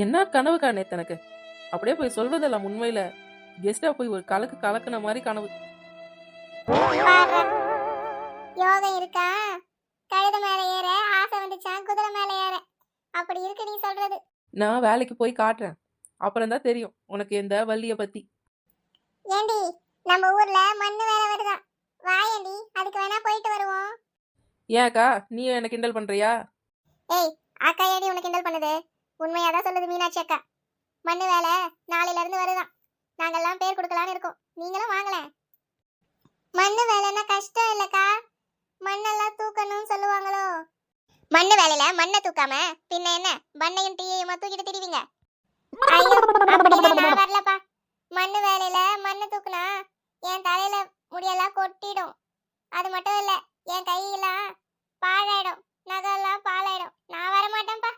என்ன கனவு காணே தனக்கு? அப்படியே போய் சொல்றதெல்லாம் உண்மையில கெஸ்டா போய் ஒரு கலக்கு கலக்குன மாதிரி கனவு. பாரு, யோகம் இருக்கா? கழுத மேல ஏற ஆசை வந்துச்சா குதிரை மேல ஏற, அப்படி இருக்கு நீ சொல்றது. நான் வேலைக்கு போய் காட்டுறேன், அப்புறம் தான் தெரியும் உனக்கு இந்த வள்ளிய பத்தி. ஏண்டி, நம்ம ஊர்ல மண்ணு வேற வருதா, வாயேண்டி, அதுக்கு வேணா போயிட்டு வருவோம். ஏன்க்கா நீ என்ன கிண்டல் பண்றியா? ஏய், அக்கா ஏடி உனக்கு கிண்டல் பண்ணுது? உண்மையாதான் சொல்லுது மீனாட்சி அக்கா. மண்ணு வேலை நாளையில இருந்து வருதான். நாங்கெல்லாம் பேர் கொடுக்கலான்னு இருக்கோம், நீங்களும் வாங்கலேன். மண்ணு வேலைன்னா கஷ்டம் இல்லக்கா, மண்ணெல்லாம் தூக்கணும்னு சொல்லுவாங்களோ. மண்ணு வேலையில மண்ணை தூக்காம பின்ன என்ன பண்ணையும் டீயையுமா தூக்கிட்டு திரிவீங்க? ஐயோ, அப்படிலாம் நான் வரலப்பா. மண்ணு வேலையில மண்ணை தூக்குனா என் தலையில முடியெல்லாம் கொட்டிடும். அது மட்டும் இல்ல, என் கையெல்லாம் பாழாயிடும், நகெல்லாம் பாழாயிடும். நான் வர மாட்டேன்ப்பா.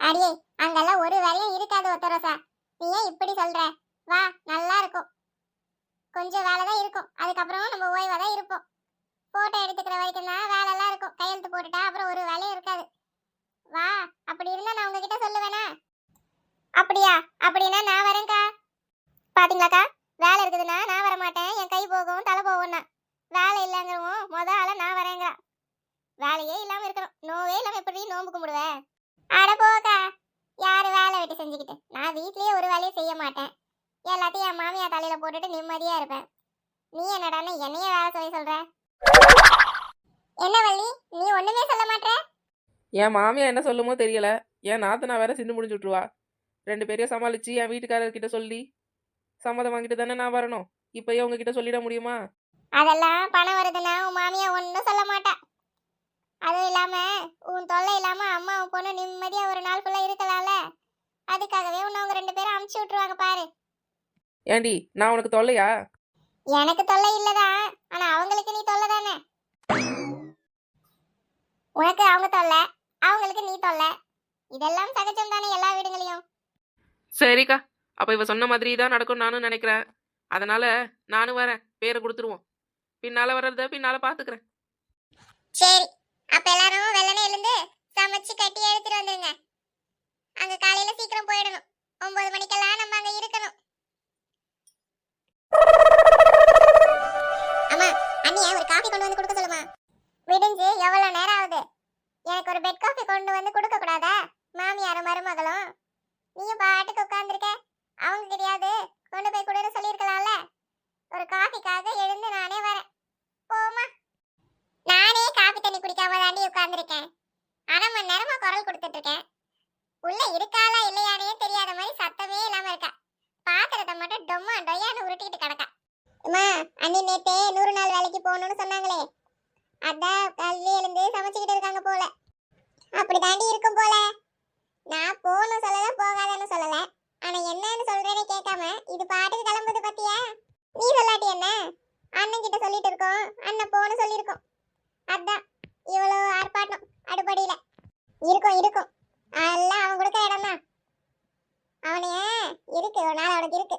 அடியே, அங்கெல்லாம் ஒரு வேலையும் இருக்காது ஒத்தரசா. நீ ஏன் இப்படி சொல்ற? வா, நல்லா இருக்கும். கொஞ்சம் வேலை தான் இருக்கும், அதுக்கப்புறம் நம்ம ஓய்வா தான் இருப்போம். போட்டோ எடுத்துக்கிற வரைக்கும் தான் வேலைலாம் இருக்கும். கையெழுத்து போட்டுட்டா அப்புறம் ஒரு வேலையும் இருக்காது. வா, அப்படி இருந்தா நான் உங்ககிட்ட சொல்லுவேனா? அப்படியா? அப்படின்னா நான் வரேன்க்கா. பாத்தீங்களாக்கா, வேலை இருக்குதுன்னா நான் வர மாட்டேன், என் கை போகும் தலை போகும்னா. வேலை இல்லைங்கிறவும் ஆள நான் வரேங்க. வேலையே இல்லாம இருக்கணும், நோவே இல்லாம எப்படி நோம்பு கும்பிடுவேன்? அட போக்கா, யாரு வேலை வெட்டி செஞ்சுக்கிட்டு? நான் வீட்லயே ஒரு வேலையும் செய்ய மாட்டேன், எல்லாத்தையும் என் மாமியா தலையில போட்டுட்டு நிம்மதியா இருப்பேன். நீ என்னடான்னு என்னைய வேலை செய்ய சொல்ற? என்ன வள்ளி, நீ ஒண்ணுமே சொல்ல மாட்டே? என் மாமியா என்ன சொல்லுமோ தெரியல, என் நாத்தனா வேற சிந்து முடிஞ்சு விட்டுருவா. 2 பேரையும் சமாளிச்சு என் வீட்டுக்காரர்கிட்ட சொல்லி சம்மதம் வாங்கிட்டு தானே நான் வரணும். இப்பயே உங்ககிட்ட சொல்லிட முடியுமா? அதெல்லாம் பணம் வருதுன்னா உன் மாமியா ஒன்னும் சொல்ல மாட்டா. அதுவும் இல்லாம உன் தொல்லை இல்லாம அம்மா உன் பொண்ணு நிம்மதியா ஒரு நாள் ஃபுல்லா இருக்கலாம்ல. அதுக்காகவே உன்னை அவங்க 2 பேரும் அமுச்சு விட்டுருவாங்க பாரு. ஏண்டி நான் உனக்கு தொல்லையா? எனக்கு தொல்லை இல்லதான், ஆனா அவங்களுக்கு நீ தொல்லை தானே. உனக்கு அவங்க தொல்லை, அவங்களுக்கு நீ தொல்லை. இதெல்லாம் சகஜம் தானே எல்லா வீடுகளையும். சரிக்கா, அப்ப இவ சொன்ன மாதிரி தான் நடக்கும் நானும் நினைக்கிறேன். அதனால நானும் வரேன், பேரை கொடுத்துருவோம். பின்னால வர்றத பின்னால பாத்துக்கிறேன். சரி, அப்ப எல்லாரும் வெள்ளனே எழுந்து சமைச்சு கட்டி எடுத்துட்டு வந்துருங்க. அங்க காலையில சீக்கிரம் போயிடணும், 9 மணிக்கெல்லாம் நம்ம அங்க இருக்கணும். அம்மா, அண்ணியா ஒரு காபி கொண்டு வந்து கொடுக்க சொல்லுமா. விடிஞ்சு எவ்வளவு நேரம் ஆகுது? எனக்கு ஒரு பெட் காஃபி கொண்டு வந்து கொடுக்க கூடாதா? மாமியாரும் மருமகளும் நீயும் பாட்டுக்கு உட்கார்ந்துருக்க, அவங்க கிடையாது கொண்டு போய் கொடுன்னு சொல்லியிருக்கலாம்ல. ஒரு காஃபிக்காக எழுந்து நானே வரேன், போமா. நானே காபி தண்ணி குடிக்காம தாண்டி உட்கார்ந்துருக்கேன். 1/2 மணி நேரமா குரல் கொடுத்துட்டு இருக்கேன். உள்ள இருக்காளா இல்லையானே தெரியாத மாதிரி சத்தமே இல்லாம இருக்கா. பாத்திரத்தை மட்டும் டொம்மா டொய்யான்னு உருட்டிட்டு கிடக்கா. அம்மா, அண்ணி நேத்தே 100 நாள் வேலைக்கு போகணும்னு சொன்னாங்களே, அதான் கல்வி எழுந்து சமைச்சுக்கிட்டு இருக்காங்க போல. அப்படி தாண்டி இருக்கும் போல. நான் போகணும் சொல்லல, போகாதன்னு சொல்லல, ஆனா என்னன்னு சொல்றேன்னு கேட்காம இது பாட்டுக்கு கிளம்புது பத்தியா? நீ சொல்லாட்டி என்ன? அண்ணன் கிட்ட சொல்லிட்டு இருக்கோம், அண்ணன் போன்னு சொல்லியிருக்கோம். அதான் இவ்வளோ ஆர்ப்பாட்டம் அடுப்படியில. இருக்கும் இருக்கும், எல்லாம் அவன் கொடுக்க இடம் தான். அவனைய இருக்கு, ஒரு நாள் அவனுக்கு இருக்கு.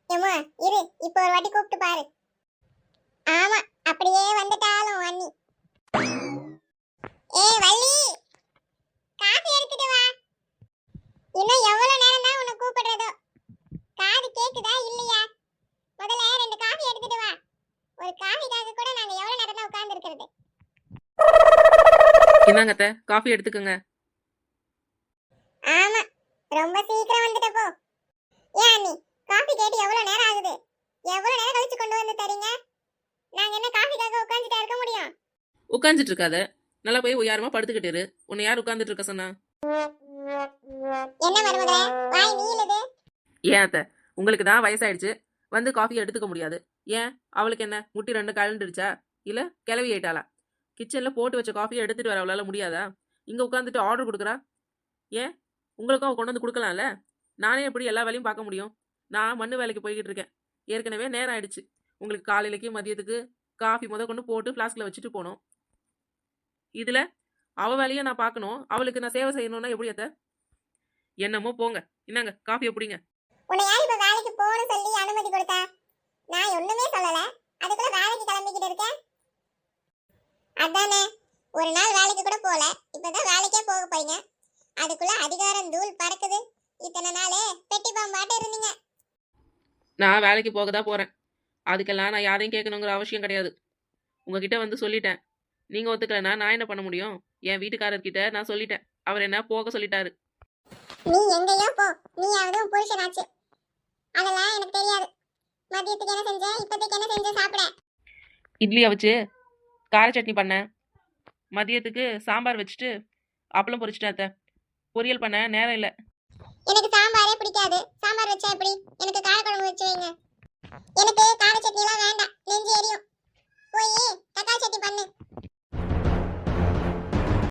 ஏம்மா இரு, இப்போ ஒரு வாட்டி கூப்பிட்டு பாரு. ஆமா, அப்படியே வந்துட்டாலும் அண்ணி. ஏ வள்ளி, காபி எடுத்துட்டு வா. இன்னும் எவ்வளவு நேரம் தான் உன்னை கூப்பிடுறதோ? காது கேக்குதா இல்லையா? முதல்ல 2 காபி எடுத்துட்டு வா. ஒரு காபிக்காக கூட நாங்க எவ்வளவு நேரம் தான் உட்கார்ந்து இருக்கிறது? இந்தாங்க அத்தை, காஃபி எடுத்துக்கோங்க. ஆமா, ரொம்ப சீக்கிரம் வந்துட்ட போ. ஏன் அண்ணி, காபி கேட்டு எவ்வளவு நேரம் ஆகுது? எவ்வளவு நேரம் கழிச்சு கொண்டு வந்து தரீங்க? நாங்க என்ன காபிக்காக உட்கார்ந்துட்டா இருக்க முடியும்? உட்காந்துட்டு இருக்காத, நல்லா போய் யாருமா படுத்துக்கிட்டு இரு. உன்னை யார் உட்காந்துட்டு இருக்க சொன்னா? என்ன மருமகளே, வாய் நீளுது? ஏன் அத்தை, உங்களுக்கு தான் வயசாயிடுச்சு, வந்து காஃபி எடுத்துக்க முடியாது. ஏன் அவளுக்கு என்ன முட்டி 2 கலண்டுடுச்சா? இல்ல கிளவி ஆயிட்டாளா? கிச்சன்ல போட்டு வச்ச காஃபியை எடுத்துட்டு வர அவளால முடியாதா? இங்க உட்காந்துட்டு ஆர்டர் கொடுக்குறா. ஏன் உங்களுக்கும் அவ கொண்டு வந்து கொடுக்கலாம்ல? நானே எப்படி எல்லா வேலையும் பார்க்க முடியும்? நான் மண்ணு வேலைக்கு போய்கிட்டு இருக்கேன், ஏற்கனவே நேரம் ஆயிடுச்சு. உங்களுக்கு காலையிலக்கு மதியத்துக்கு காஃபி கொண்டு போட்டு ஃப்ளாஸ்கில் வச்சுட்டு போனோம். இதுல அவ வேலையை நான் பார்க்கணும், அவளுக்கு நான் சேவை செய்யணும்னா எப்படி அத்தை? என்னமோ போங்க, இந்தாங்க காஃபியை பிடிங்க. உன்னை யார் இப்ப வேலைக்கு போன்னு சொல்லி அனுமதி கொடுத்தா? நான் ஒண்ணுமே சொல்லல, அதுக்குள்ள வேலைக்கு கிளம்பிக்கிட்டு இருக்கேன். அதானே, ஒரு நாள் வேலைக்கு கூட போல, இப்பதான் வேலைக்கே போக போறீங்க. அதுக்குள்ள அதிகாரம் தூள் பறக்குது. இத்தனை நாளே பெட்டி பாம்பாட்ட இருந்தீங்க. நான் வேலைக்கு போக தான் போகிறேன். அதுக்கெல்லாம் நான் யாரையும் கேட்கணுங்கிற அவசியம் கிடையாது. உங்ககிட்ட வந்து சொல்லிட்டேன். நீங்கள் ஒத்துக்கலைன்னா நான் என்ன பண்ண முடியும்? என் வீட்டுக்காரர்கிட்ட நான் சொல்லிட்டேன். அவர் என்ன போக சொல்லிட்டாரு. நீ எங்கேயோ போ, நீயாவது உன் புருஷனாச்சு. அதெல்லாம் எனக்கு தெரியாது. மதியத்துக்கு என்ன செஞ்ச, இப்போதைக்கு என்ன செஞ்ச சாப்பிட? இட்லியை வச்சு கார சட்னி பண்ணேன். மதியத்துக்கு சாம்பார் வச்சுட்டு அப்பளம் பொரிச்சிட்டேன் அத்தை. பொரியல் பண்ண நேரம் இல்லை. எனக்கு சாம்பாரே பிடிக்காது. சாம்பார் வச்சா எப்படி? எனக்கு காரக்குழம்பு வச்சு வைங்க. எனக்கு கார சட்னி எல்லாம் வேண்டாம், நெஞ்சு எரியும். போய் தக்காளி சட்னி பண்ணு.